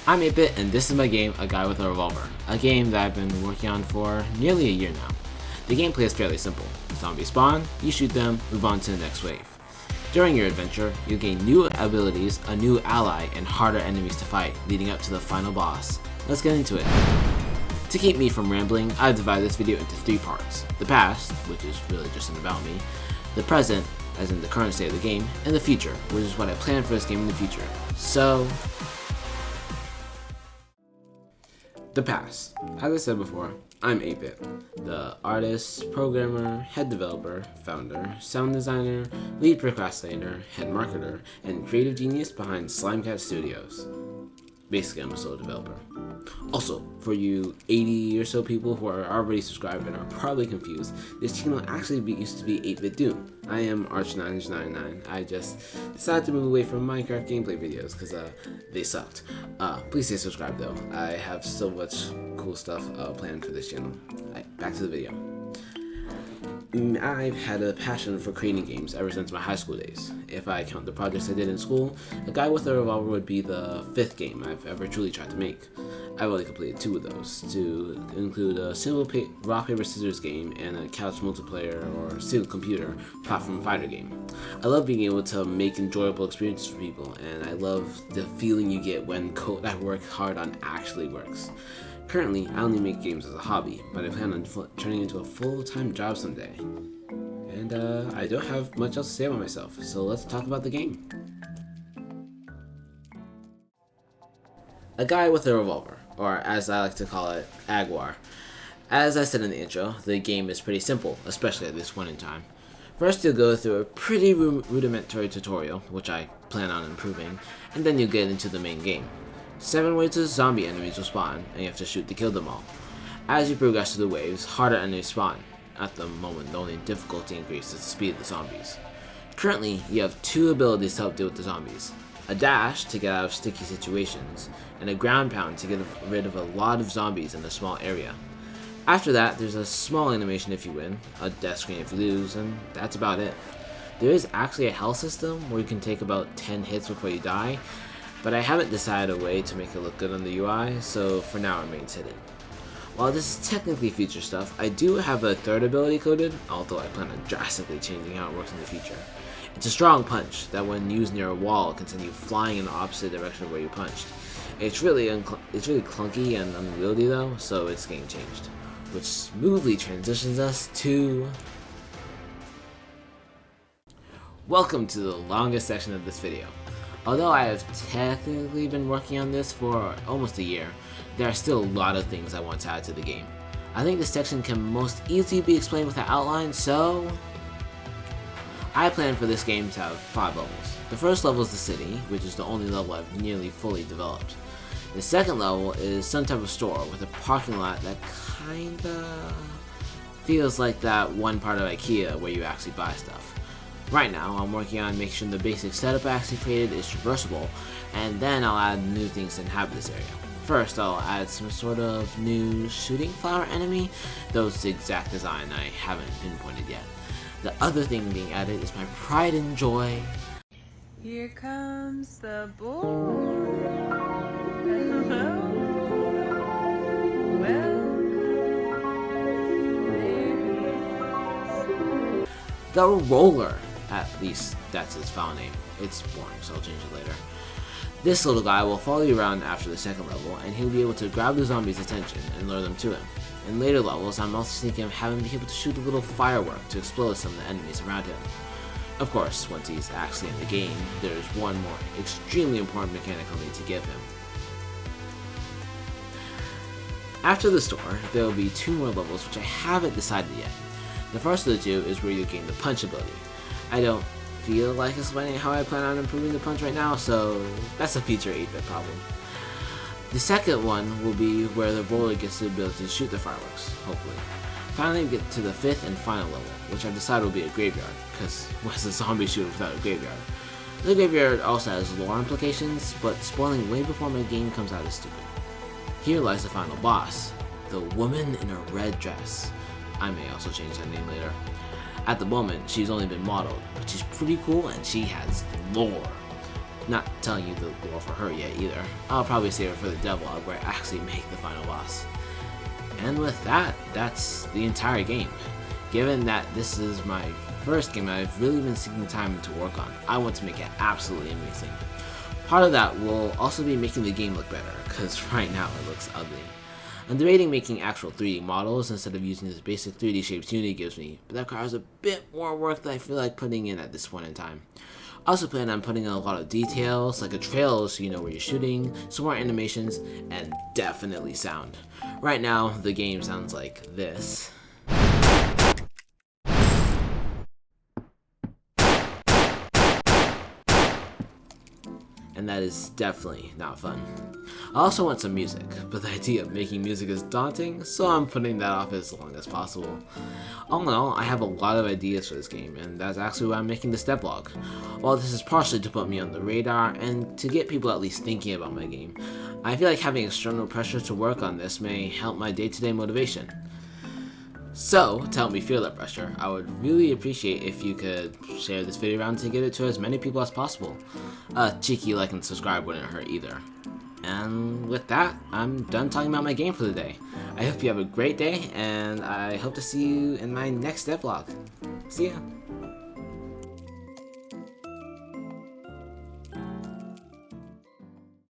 I'm 8-Bit and this is my game, A Guy with a Revolver, a game that I've been working on for nearly a year now. The gameplay is fairly simple. Zombies spawn, you shoot them, move on to the next wave. During your adventure, you gain new abilities, a new ally, and harder enemies to fight, leading up to the final boss. Let's get into it. To keep me from rambling, I've divided this video into 3 parts. The past, which is really just an about me, the present, as in the current state of the game, and the future, which is what I plan for this game in the future. So, the past. As I said before, I'm 8-Bit, the artist, programmer, head developer, founder, sound designer, lead procrastinator, head marketer, and creative genius behind Slimecat Studios. Basically, I'm a solo developer. Also, for you 80 or so people who are already subscribed and are probably confused, this channel actually used to be 8-Bit Doom. I am Arch9999. I just decided to move away from Minecraft gameplay videos because they sucked. Please stay subscribed though. I have so much cool stuff planned for this channel. Alright, back to the video. I've had a passion for creating games ever since my high school days. If I count the projects I did in school, A Guy with a Revolver would be the 5th game I've ever truly tried to make. I've only completed 2 of those, to include a single rock, paper, scissors game and a couch multiplayer or single computer platform fighter game. I love being able to make enjoyable experiences for people, and I love the feeling you get when code I work hard on actually works. Currently, I only make games as a hobby, but I plan on turning into a full-time job someday. And I don't have much else to say about myself, so let's talk about the game. A Guy with a Revolver, or as I like to call it, Agwar. As I said in the intro, the game is pretty simple, especially at this point in time. First, you'll go through a pretty rudimentary tutorial, which I plan on improving, and then you'll get into the main game. 7 waves of zombie enemies will spawn, and you have to shoot to kill them all. As you progress through the waves, harder enemies spawn. At the moment, the only difficulty increase is the speed of the zombies. Currently, you have 2 abilities to help deal with the zombies. A dash to get out of sticky situations, and a ground pound to get rid of a lot of zombies in a small area. After that, there's a small animation if you win, a death screen if you lose, and that's about it. There is actually a health system where you can take about 10 hits before you die, but I haven't decided a way to make it look good on the UI, so for now it remains hidden. While this is technically future stuff, I do have a 3rd ability coded, although I plan on drastically changing how it works in the future. It's a strong punch that when used near a wall can send you flying in the opposite direction of where you punched. It's really clunky and unwieldy though, so it's getting changed. Which smoothly transitions us to... Welcome to the longest section of this video. Although I have technically been working on this for almost a year, there are still a lot of things I want to add to the game. I think this section can most easily be explained with an outline, so... I plan for this game to have 5 levels. The first level is the city, which is the only level I've nearly fully developed. The second level is some type of store with a parking lot that kinda feels like that one part of IKEA where you actually buy stuff. Right now, I'm working on making sure the basic setup I actually created is traversable, and then I'll add new things to inhabit this area. First, I'll add some sort of new shooting flower enemy, though it's the exact design I haven't pinpointed yet. The other thing being added is my pride and joy. Here comes the boy. Hello. Welcome. The Roller. At least that's his file name. It's boring, so I'll change it later. This little guy will follow you around after the second level, and he'll be able to grab the zombies' attention and lure them to him. In later levels, I'm also thinking of having him be able to shoot a little firework to explode some of the enemies around him. Of course, once he's actually in the game, there's one more extremely important mechanic I'll need to give him. After the store, there will be 2 more levels which I haven't decided yet. The first of the 2 is where you gain the punch ability. I don't feel like explaining how I plan on improving the punch right now, so that's a future 8-Bit problem. The second one will be where the roller gets the ability to shoot the fireworks, hopefully. Finally, we get to the 5th and final level, which I've decided will be a graveyard, because what's a zombie shooter without a graveyard? The graveyard also has lore implications, but spoiling way before my game comes out is stupid. Here lies the final boss, the woman in a red dress. I may also change that name later. At the moment, she's only been modeled, but she's pretty cool and she has lore. Not telling you the lore for her yet either. I'll probably save it for the devlog where I actually make the final boss. And with that, that's the entire game. Given that this is my first game I've really been taking the time to work on, I want to make it absolutely amazing. Part of that will also be making the game look better, because right now it looks ugly. I'm debating making actual 3D models instead of using this basic 3D shapes Unity gives me, but that requires a bit more work than I feel like putting in at this point in time. I also plan on putting in a lot of details, like a trail so you know where you're shooting, some more animations, and definitely sound. Right now, the game sounds like this. And that is definitely not fun. I also want some music, but the idea of making music is daunting, so I'm putting that off as long as possible. All in all, I have a lot of ideas for this game, and that's actually why I'm making this devlog. While this is partially to put me on the radar, and to get people at least thinking about my game, I feel like having external pressure to work on this may help my day-to-day motivation. So, to help me feel that pressure, I would really appreciate if you could share this video around to get it to as many people as possible. A cheeky like and subscribe wouldn't hurt either. And with that, I'm done talking about my game for the day. I hope you have a great day, and I hope to see you in my next devlog. See ya!